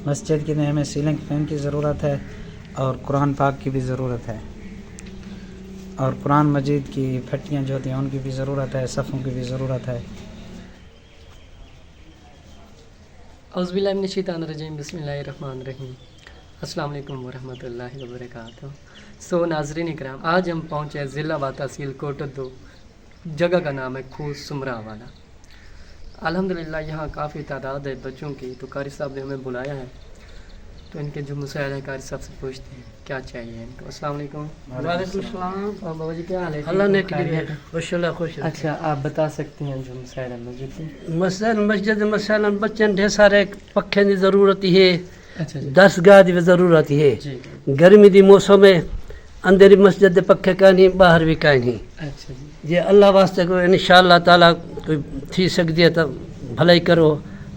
مسجد کے لیے ہمیں سیلنگ فین کی ضرورت ہے اور قرآن پاک کی بھی ضرورت ہے اور قرآن مجید کی پھٹیاں جو ہوتی ہیں ان کی بھی ضرورت ہے، صفوں کی بھی ضرورت ہے۔ اعوذ باللہ من الشیطان الرجیم، بسم اللہ الرحمن الرحیم۔ السلام علیکم ورحمۃ اللہ وبرکاتہ۔ ناظرین اکرام، آج ہم پہنچے ضلع و تحصیل کوٹدو، جگہ کا نام ہے کھو سمرا والا۔ الحمدللہ یہاں کافی تعداد ہے بچوں کی، تو قاری صاحب نے ہمیں بلایا ہے، تو ان کے جو مسائل ہیں قاری صاحب سے پوچھتے ہیں کیا چاہیے ان کو۔ السلام علیکم۔ وعلیکم السلام۔ اور بابا جی کیا حال ہے؟ اللہ نے خوش اللہ خوش۔ اچھا، آپ بتا سکتے ہیں جو مسائل ہیں مسجد کے؟ مسجد مثلا بچن ڈھیر سارے پکھے کی ضرورت ہے، اچھا جی، درسگاہ کی ضرورت ہے۔ جی، گرمی دی موسم میں اندر مسجد دے پکھے کہیں باہر بھی کہیں۔ اچھا جی، جی اللہ واسطے کوئی انشاءاللہ تعالیٰ کوئی تھی سکتی ہے تو بھلائی کرو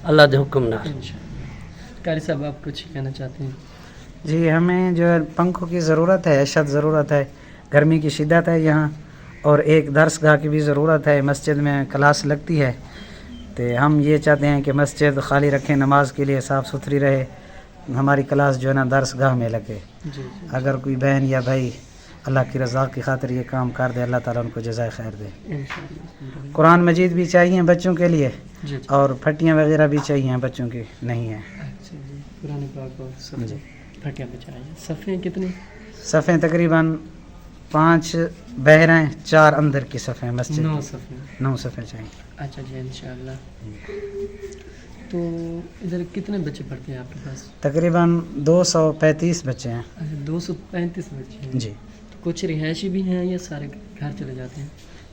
اللہ دے حکم نہ۔ انشاءاللہ۔ قاری صاحب آپ کچھ کہنا چاہتے ہیں؟ جی ہمیں جو ہے پنکھوں کی ضرورت ہے، اشد ضرورت ہے، گرمی کی شدت ہے یہاں، اور ایک درس گاہ کی بھی ضرورت ہے، مسجد میں کلاس لگتی ہے، تو ہم یہ چاہتے ہیں کہ مسجد خالی رکھیں، نماز کے لیے صاف ستھری رہے، ہماری کلاس جو ہے نا درس گاہ میں لگے۔ جی جی، اگر کوئی بہن یا بھائی اللہ کی رضا کی خاطر یہ کام کر دے، اللہ تعالیٰ ان کو جزائے خیر دے۔ انشاءاللہ۔ قرآن مجید بھی چاہیے بچوں کے لیے جی جی، اور پھٹیاں وغیرہ بھی چاہیے بچوں کی، نہیں ہیں۔ اچھا جی، قرآن پاک اور صفیں جی، پھٹیاں بچائیں۔ صفیں کتنی؟ صفیں تقریباً 5 باہر ہیں، 4 اندر کی صفیں مسجد 9 کی، صفیں۔ 9 صفیں چاہیے۔ اچھا جی، انشاءاللہ۔ تو ادھر کتنے بچے پڑھتے ہیں آپ کے پاس؟ تقریباً 235 بچے ہیں۔ اچھا، 235 بچے ہیں۔ جی، کچھ رہائشی بھی ہیں یا سارے گھر چلے جاتے ہیں؟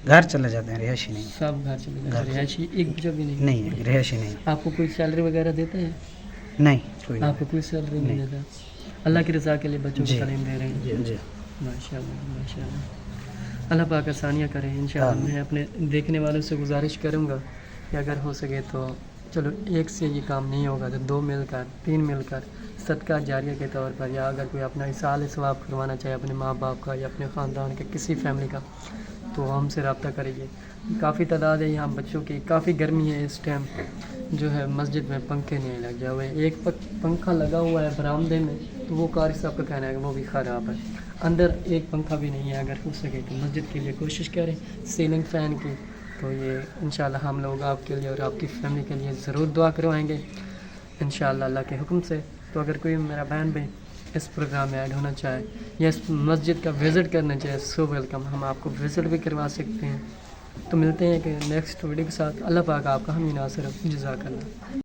گھر چلے جاتے ہیں، رہائشی نہیں۔ سب گھر چلے جاتے ہیں، رہائشی ایک بچہ بھی نہیں؟ نہیں ہے، رہائشی نہیں۔ آپ کو کوئی سیلری وغیرہ دیتا ہے؟ نہیں، کوئی آپ کو کوئی سیلری نہیں نہیں۔ دیتا؟ اللہ کی رضا کے لیے بچوں کو جی، تعلیم دے رہے ہیں۔ جی، ماشاء اللہ ماشاء اللہ، اللہ پاک آسانیاں کرے انشاءاللہ۔ میں اپنے دیکھنے والوں سے گزارش کروں گا کہ اگر ہو سکے تو چلو ایک سے یہ کام نہیں ہوگا تو 2 مل کر 3 مل کر صدقہ جاریہ کے طور پر، یا اگر کوئی اپنا اصال ثواب کروانا چاہے اپنے ماں باپ کا یا اپنے خاندان کے کسی فیملی کا، تو ہم سے رابطہ کریے۔ کافی تعداد ہے یہاں بچوں کی، کافی گرمی ہے اس ٹائم، جو ہے مسجد میں پنکھے نہیں لگ ہوئے، ایک پنکھا لگا ہوا ہے برآمدے میں، تو وہ قاری صاحب کا کہنا ہے کہ وہ بھی خراب ہے، اندر ایک پنکھا بھی نہیں ہے۔ اگر ہو سکے تو مسجد کے لیے کوشش کریں سیلنگ فین کی، تو یہ انشاءاللہ ہم لوگ آپ کے لیے اور آپ کی فیملی کے لیے ضرور دعا کروائیں گے انشاءاللہ اللہ کے حکم سے۔ تو اگر کوئی میرا بہن بھائی اس پروگرام میں ایڈ ہونا چاہے یا اس مسجد کا وزٹ کرنا چاہے، سو ویلکم، ہم آپ کو وزٹ بھی کروا سکتے ہیں۔ تو ملتے ہیں کہ نیکسٹ ویڈیو کے ساتھ۔ اللہ پاک آپ کا ہمیں ناصر، جزاک اللہ۔